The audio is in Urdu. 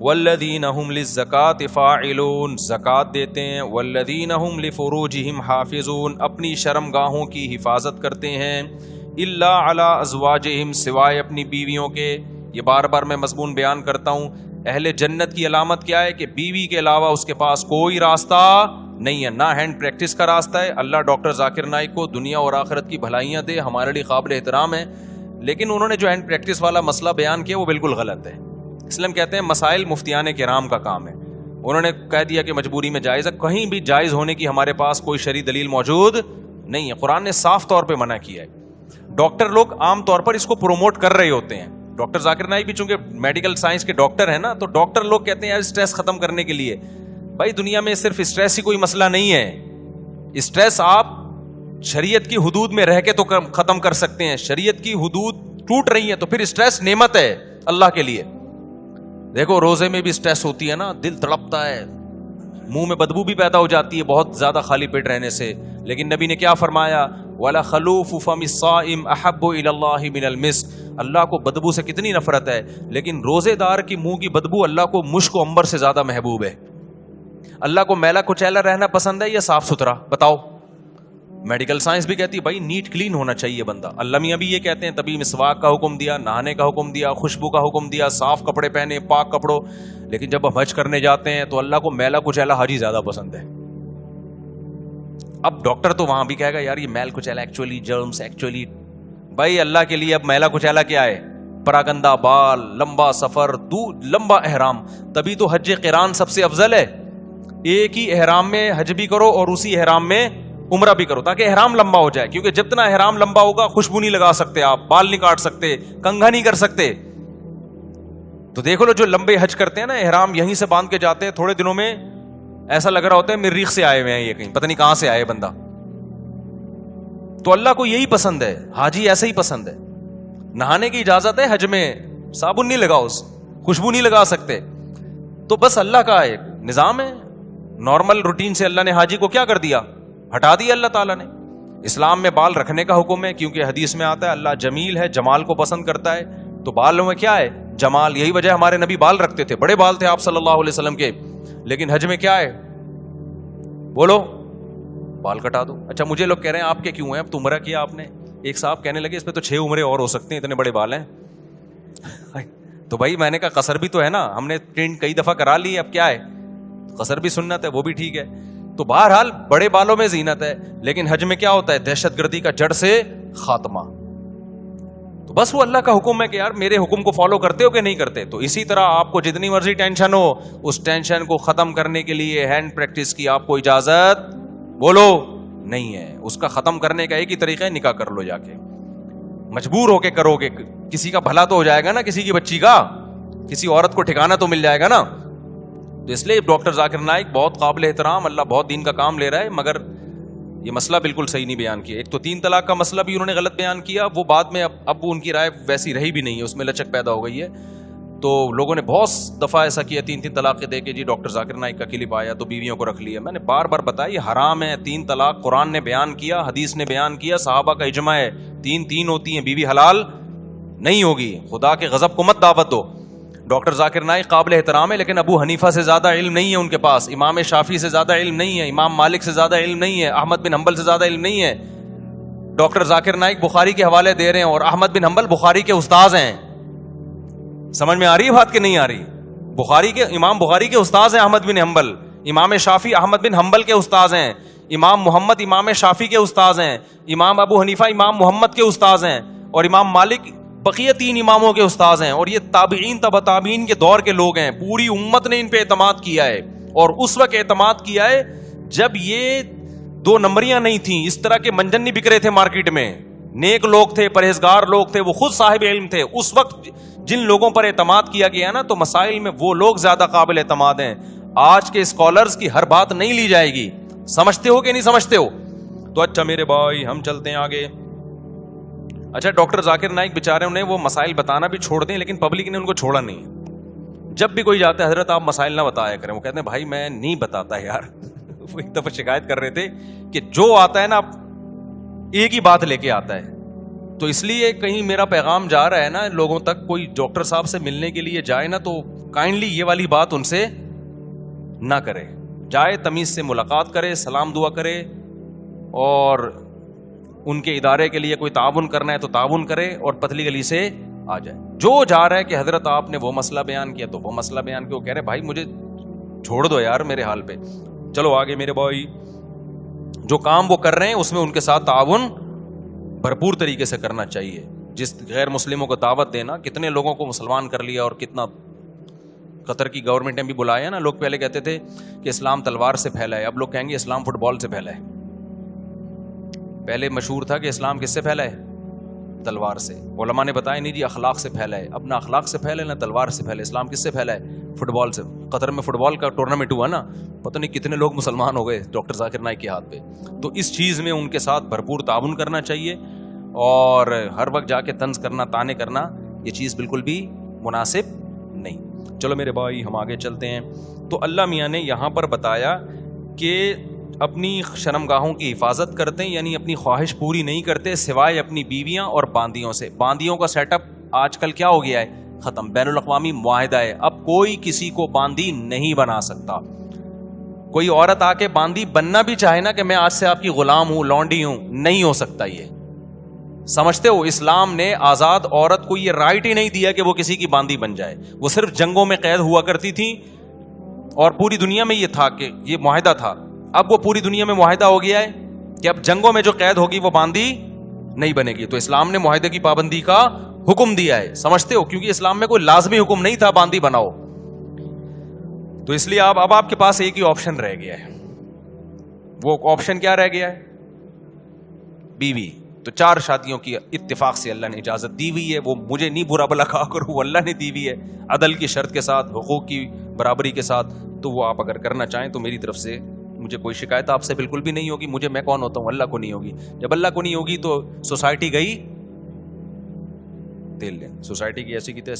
والذین هم للزکاۃ فاعلون، زکوٰۃ دیتے ہیں، والذین هم لفروجہم حافظون، اپنی شرمگاہوں کی حفاظت کرتے ہیں، الا علی ازواجہم، سوائے اپنی بیویوں کے۔ یہ بار بار میں مضمون بیان کرتا ہوں، اہل جنت کی علامت کیا ہے کہ بیوی کے علاوہ اس کے پاس کوئی راستہ نہیں ہے، نہ ہینڈ پریکٹس کا راستہ ہے۔ اللہ ڈاکٹر ذاکر نائک کو دنیا اور آخرت کی بھلائیاں دے، ہمارے لیے قابل احترام ہے، لیکن انہوں نے جو ہینڈ پریکٹس والا مسئلہ بیان کیا وہ بالکل غلط ہے۔ اسلام کہتے ہیں مسائل مفتیان کرام کا کام ہے، انہوں نے کہہ دیا کہ مجبوری میں جائز ہے، کہیں بھی جائز ہونے کی ہمارے پاس کوئی شرعی دلیل موجود نہیں ہے، قرآن نے صاف طور پہ منع کیا ہے۔ ڈاکٹر لوگ عام طور پر اس کو پروموٹ کر رہے ہوتے ہیں، ڈاکٹر ذاکر نائک بھی چونکہ میڈیکل سائنس کے ڈاکٹر ہیں نا، تو ڈاکٹر لوگ کہتے ہیں اسٹریس ختم کرنے کے لیے۔ بھائی دنیا میں صرف اسٹریس ہی کوئی مسئلہ نہیں ہے، اسٹریس آپ شریعت کی حدود میں رہ کے تو ختم کر سکتے ہیں، شریعت کی حدود ٹوٹ رہی ہیں تو پھر اسٹریس نعمت ہے اللہ کے لیے۔ دیکھو روزے میں بھی اسٹریس ہوتی ہے نا، دل تڑپتا ہے، منہ میں بدبو بھی پیدا ہو جاتی ہے بہت زیادہ خالی پیٹ رہنے سے، لیکن نبی نے کیا فرمایا؟ وَلَا خَلُوفُ فَمِ الصَّائِمِ أَحَبُّ إِلَى اللَّهِ مِنَ الْمِسْكِ، اللہ کو بدبو سے کتنی نفرت ہے، لیکن روزے دار کی منہ کی بدبو اللہ کو مشک و عنبر سے زیادہ محبوب ہے۔ اللہ کو میلا کچیلا رہنا پسند ہے یا صاف ستھرا؟ بتاؤ۔ میڈیکل سائنس بھی کہتی ہے بھائی نیٹ کلین ہونا چاہیے بندہ، اللہ میاں بھی یہ کہتے ہیں، تبھی مسواک کا حکم دیا، نہانے کا حکم دیا، خوشبو کا حکم دیا، صاف کپڑے پہنے، پاک کپڑوں۔ لیکن جب ہم حج کرنے جاتے ہیں تو اللہ کو میلا کچیلا حاجی زیادہ پسند ہے۔ اب ڈاکٹر تو وہاں بھی کہے گا یار یہ میل کچیلا ایکچولی جرمز ایکچولی، بھائی اللہ کے لیے اب میلا کچیلا کیا ہے؟ پراگندہ بال، لمبا سفر، لمبا احرام، تبھی تو حج قران سب سے افضل ہے۔ ایک ہی احرام میں حج بھی کرو اور اسی احرام میں عمرہ بھی کرو، تاکہ احرام لمبا ہو جائے، کیونکہ جتنا احرام لمبا ہوگا خوشبو نہیں لگا سکتے آپ، بال نہیں کاٹ سکتے، کنگھا نہیں کر سکتے۔ تو دیکھو لو جو لمبے حج کرتے ہیں نا، احرام یہیں سے باندھ کے جاتے ہیں، تھوڑے دنوں میں ایسا لگ رہا ہوتا ہے مریخ سے آئے ہوئے ہیں، یہ کہیں پتہ نہیں کہاں سے آئے بندہ۔ تو اللہ کو یہی پسند ہے، حاجی ایسا ہی پسند ہے۔ نہانے کی اجازت ہے حج میں، صابن نہیں لگاؤ، خوشبو نہیں لگا سکتے، تو بس اللہ کا ایک نظام ہے، نارمل روٹین سے اللہ نے حاجی کو کیا کر دیا؟ ہٹا دیا اللہ تعالیٰ نے۔ اسلام میں بال رکھنے کا حکم ہے، کیونکہ حدیث میں آتا ہے اللہ جمیل ہے، جمال کو پسند کرتا ہے، تو بالوں میں کیا ہے؟ جمال۔ یہی وجہ ہمارے نبی بال رکھتے تھے، بڑے بال تھے آپ صلی اللہ علیہ وسلم کے، لیکن حج میں کیا ہے؟ بولو، بال کٹا دو۔ اچھا مجھے لوگ کہہ رہے ہیں آپ کے کیوں ہیں؟ اب تو عمرہ کیا آپ نے، ایک صاحب کہنے لگے اس پہ تو 6 عمرے اور ہو سکتے ہیں، اتنے بڑے بال ہیں۔ تو بھائی میں نے کہا قصر بھی تو ہے نا، ہم نے ٹرینڈ کئی دفعہ کرا لی، اب کیا ہے؟ قصر بھی سنت ہے، وہ بھی ٹھیک ہے۔ تو بہرحال بڑے بالوں میں زینت ہے، لیکن حج میں کیا ہوتا ہے؟ دہشت گردی کا جڑ سے خاتمہ۔ تو بس وہ اللہ کا حکم ہے کہ یار میرے حکم کو فالو کرتے ہو کہ نہیں کرتے؟ تو اسی طرح آپ کو جتنی مرضی ٹینشن ہو، اس ٹینشن کو ختم کرنے کے لیے ہینڈ پریکٹس کی آپ کو اجازت بولو نہیں ہے۔ اس کا ختم کرنے کا ایک ہی طریقہ ہے، نکاح کر لو جا کے، مجبور ہو کے کرو گے، کسی کا بھلا تو ہو جائے گا نا، کسی کی بچی کا، کسی عورت کو ٹھکانہ تو مل جائے گا نا۔ تو اس لیے ڈاکٹر ذاکر نائک بہت قابل احترام، اللہ بہت دین کا کام لے رہا ہے، مگر یہ مسئلہ بالکل صحیح نہیں بیان کیا۔ ایک تو 3 طلاق کا مسئلہ بھی انہوں نے غلط بیان کیا، وہ بعد میں اب ان کی رائے ویسی رہی بھی نہیں ہے، اس میں لچک پیدا ہو گئی ہے۔ تو لوگوں نے بہت دفعہ ایسا کیا، 3 طلاقیں دے کے جی ڈاکٹر ذاکر نائک کا کلپ آیا تو بیویوں کو رکھ لیا۔ میں نے بار بار بتایا یہ حرام ہے، 3 طلاق قرآن نے بیان کیا، حدیث نے بیان کیا، صحابہ کا اجماع ہے، 3 ہوتی ہیں، بیوی حلال نہیں ہوگی، خدا کے غضب کو مت دعوت دو۔ ڈاکٹر ذاکر نائک قابل احترام ہے، لیکن ابو حنیفہ سے زیادہ علم نہیں ہے ان کے پاس، امام شافعی سے زیادہ علم نہیں ہے، امام مالک سے زیادہ علم نہیں ہے، احمد بن حنبل سے زیادہ علم نہیں ہے۔ ڈاکٹر ذاکر نائک بخاری کے حوالے دے رہے ہیں اور احمد بن حنبل بخاری کے استاذ ہیں۔ سمجھ میں آ رہی ہے بات کہ نہیں آ رہی؟ امام بخاری کے استاذ ہیں احمد بن حنبل، امام شافعی احمد بن حنبل کے استاذ ہیں، امام محمد امام شافعی کے استاذ ہیں، امام ابو حنیفہ امام محمد کے استاذ ہیں، اور امام مالک بقیہ 3 اماموں کے استاذ ہیں، اور یہ تابعین تبع تابعین کے دور کے لوگ ہیں۔ پوری امت نے ان پہ اعتماد کیا ہے، اور اس وقت اعتماد کیا ہے جب یہ 2 نمبریاں نہیں تھیں، اس طرح کے منجن نہیں بک رہے تھے مارکیٹ میں، نیک لوگ تھے، پرہیزگار لوگ تھے، وہ خود صاحب علم تھے۔ اس وقت جن لوگوں پر اعتماد کیا گیا نا، تو مسائل میں وہ لوگ زیادہ قابل اعتماد ہیں۔ آج کے اسکالرز کی ہر بات نہیں لی جائے گی، سمجھتے ہو کہ نہیں سمجھتے ہو؟ تو اچھا میرے بھائی ہم چلتے ہیں آگے۔ اچھا ڈاکٹر ذاکر نائک بیچارے انہیں وہ مسائل بتانا بھی چھوڑ دیں، لیکن پبلک نے ان کو چھوڑا نہیں۔ جب بھی کوئی جاتا ہے حضرت آپ مسائل نہ بتایا کریں، وہ کہتے ہیں بھائی میں نہیں بتاتا یار۔ وہ ایک دفعہ شکایت کر رہے تھے کہ جو آتا ہے نا ایک ہی بات لے کے آتا ہے، تو اس لیے کہیں میرا پیغام جا رہا ہے نا لوگوں تک، کوئی ڈاکٹر صاحب سے ملنے کے لیے جائے نا تو کائنڈلی یہ والی بات ان سے نہ کرے, جائے تمیز سے ملاقات کرے, سلام دعا کرے, اور ان کے ادارے کے لیے کوئی تعاون کرنا ہے تو تعاون کرے, اور پتلی گلی سے آ جائے. جو جا رہا ہے کہ حضرت آپ نے وہ مسئلہ بیان کیا تو وہ مسئلہ بیان کیا, وہ کہہ رہے بھائی مجھے چھوڑ دو یار میرے حال پہ, چلو آگے میرے بھائی. جو کام وہ کر رہے ہیں اس میں ان کے ساتھ تعاون بھرپور طریقے سے کرنا چاہیے. جس غیر مسلموں کو دعوت دینا, کتنے لوگوں کو مسلمان کر لیا, اور کتنا قطر کی گورنمنٹ نے بھی بلایا نا. لوگ پہلے کہتے تھے کہ اسلام تلوار سے پھیلا ہے, اب لوگ کہیں گے اسلام فٹ بال سے پھیلا ہے. پہلے مشہور تھا کہ اسلام کس سے پھیلا ہے, تلوار سے. علماء نے بتایا نہیں جی اخلاق سے پھیلا ہے. اب نہ اخلاق سے پھیلا ہے نہ تلوار سے پھیلا ہے. اسلام کس سے پھیلا ہے, فٹ بال سے. قطر میں فٹ بال کا ٹورنامنٹ ہوا نا, پتہ نہیں کتنے لوگ مسلمان ہو گئے ڈاکٹر ذاکر نائک کے ہاتھ پہ. تو اس چیز میں ان کے ساتھ بھرپور تعاون کرنا چاہیے, اور ہر وقت جا کے طنز کرنا, تانے کرنا, یہ چیز بالکل بھی مناسب نہیں. چلو میرے بھائی ہم آگے چلتے ہیں. تو اللہ میاں نے یہاں پر بتایا کہ اپنی شرمگاہوں کی حفاظت کرتے ہیں, یعنی اپنی خواہش پوری نہیں کرتے سوائے اپنی بیویاں اور باندیوں سے. باندیوں کا سیٹ اپ آج کل کیا ہو گیا ہے, ختم. بین الاقوامی معاہدہ ہے, اب کوئی کسی کو باندی نہیں بنا سکتا. کوئی عورت آ کے باندی بننا بھی چاہے نا کہ میں آج سے آپ کی غلام ہوں, لونڈی ہوں, نہیں ہو سکتا. یہ سمجھتے ہو, اسلام نے آزاد عورت کو یہ رائٹ ہی نہیں دیا کہ وہ کسی کی باندی بن جائے. وہ صرف جنگوں میں قید ہوا کرتی تھی, اور پوری دنیا میں یہ تھا کہ یہ معاہدہ تھا. اب وہ پوری دنیا میں معاہدہ ہو گیا ہے کہ اب جنگوں میں جو قید ہوگی وہ باندی نہیں بنے گی. تو اسلام نے معاہدے کی پابندی کا حکم دیا ہے, سمجھتے ہو, کیونکہ اسلام میں کوئی لازمی حکم نہیں تھا باندی بناؤ. تو اس لیے اب آپ کے پاس ایک ہی آپشن رہ گیا ہے. وہ آپشن کیا رہ گیا ہے, بیوی. تو 4 شادیوں کی اتفاق سے اللہ نے اجازت دی ہوئی ہے. وہ مجھے نہیں برا بلا کہا کروں, وہ اللہ نے دی ہوئی ہے عدل کی شرط کے ساتھ, حقوق کی برابری کے ساتھ. تو وہ آپ اگر کرنا چاہیں تو میری طرف سے مجھے کوئی شکایت آپ سے بالکل بھی نہیں ہوگی. مجھے, میں کون ہوتا ہوں, اللہ کو نہیں ہوگی. جب اللہ کو نہیں ہوگی تو سوسائٹی گئی تیل لیں, سوسائٹی کی ایسی کی تیسی.